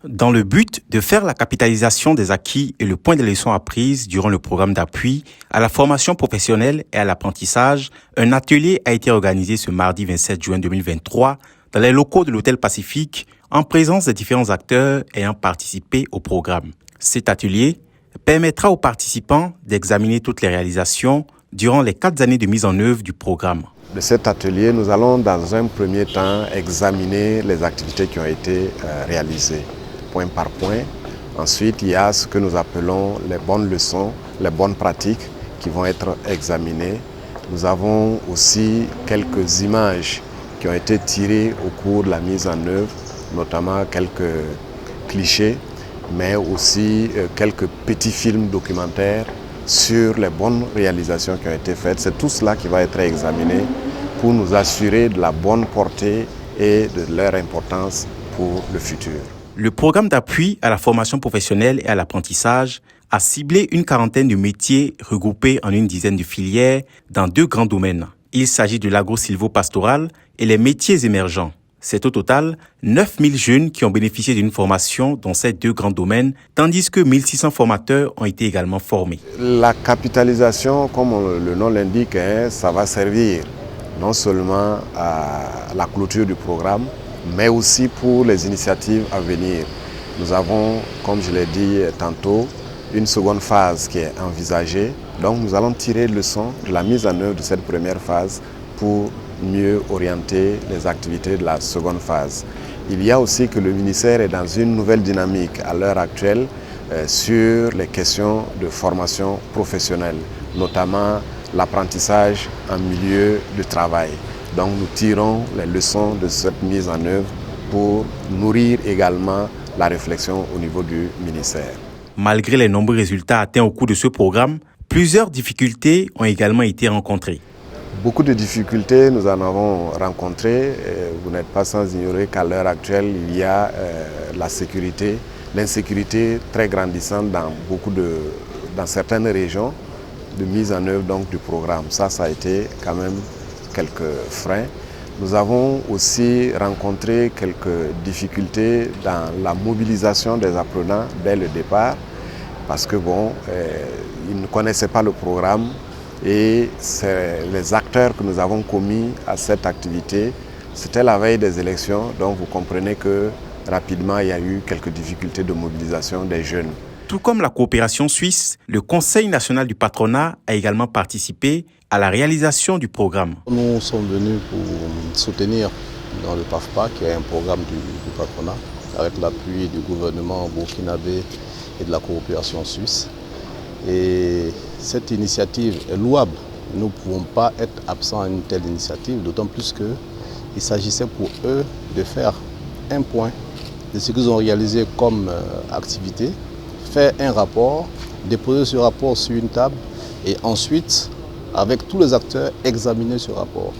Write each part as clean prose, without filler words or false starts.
Dans le but de faire la capitalisation des acquis et le point des leçons apprises durant le programme d'appui à la formation professionnelle et à l'apprentissage, un atelier a été organisé ce mardi 27 juin 2023 dans les locaux de l'Hôtel Pacifique en présence des différents acteurs ayant participé au programme. Cet atelier permettra aux participants d'examiner toutes les réalisations durant les 4 années de mise en œuvre du programme. De cet atelier, nous allons dans un premier temps examiner les activités qui ont été réalisées, point par point. Ensuite, il y a ce que nous appelons les bonnes leçons, les bonnes pratiques qui vont être examinées. Nous avons aussi quelques images qui ont été tirées au cours de la mise en œuvre, notamment quelques clichés, mais aussi quelques petits films documentaires sur les bonnes réalisations qui ont été faites. C'est tout cela qui va être examiné pour nous assurer de la bonne portée et de leur importance pour le futur. Le programme d'appui à la formation professionnelle et à l'apprentissage a ciblé une quarantaine de métiers regroupés en une dizaine de filières dans 2 grands domaines. Il s'agit de l'agro-sylvo-pastoral et les métiers émergents. C'est au total 9000 jeunes qui ont bénéficié d'une formation dans ces 2 grands domaines, tandis que 1600 formateurs ont été également formés. La capitalisation, comme le nom l'indique, ça va servir non seulement à la clôture du programme, mais aussi pour les initiatives à venir. Nous avons, comme je l'ai dit tantôt, une seconde phase qui est envisagée. Donc nous allons tirer leçon de la mise en œuvre de cette première phase pour mieux orienter les activités de la seconde phase. Il y a aussi que le ministère est dans une nouvelle dynamique à l'heure actuelle sur les questions de formation professionnelle, notamment l'apprentissage en milieu de travail. Donc nous tirons les leçons de cette mise en œuvre pour nourrir également la réflexion au niveau du ministère. Malgré les nombreux résultats atteints au cours de ce programme, plusieurs difficultés ont également été rencontrées. Beaucoup de difficultés nous en avons rencontrées. Vous n'êtes pas sans ignorer qu'à l'heure actuelle, il y a la sécurité, l'insécurité très grandissante dans certaines régions de mise en œuvre donc, du programme. Ça a été quand même quelques freins. Nous avons aussi rencontré quelques difficultés dans la mobilisation des apprenants dès le départ parce que ils ne connaissaient pas le programme et les acteurs que nous avons commis à cette activité, c'était la veille des élections, donc vous comprenez que rapidement il y a eu quelques difficultés de mobilisation des jeunes. Tout comme la coopération suisse, le Conseil national du patronat a également participé à la réalisation du programme. Nous sommes venus pour soutenir dans le PAFPA, qui est un programme du patronat, avec l'appui du gouvernement burkinabé et de la coopération suisse. Et cette initiative est louable. Nous ne pouvons pas être absents à une telle initiative, d'autant plus qu'il s'agissait pour eux de faire un point de ce qu'ils ont réalisé comme activité, faire un rapport, déposer ce rapport sur une table et ensuite, avec tous les acteurs, examiner ce rapport.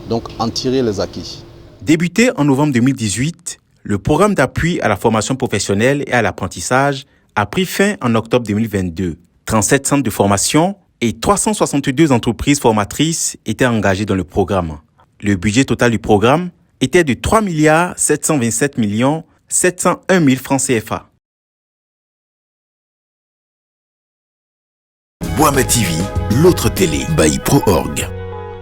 Donc, en tirer les acquis. Débuté en novembre 2018, le programme d'appui à la formation professionnelle et à l'apprentissage a pris fin en octobre 2022. 37 centres de formation et 362 entreprises formatrices étaient engagées dans le programme. Le budget total du programme était de 3 727 701 000 francs CFA. Boama TV, l'autre télé by Pro.org.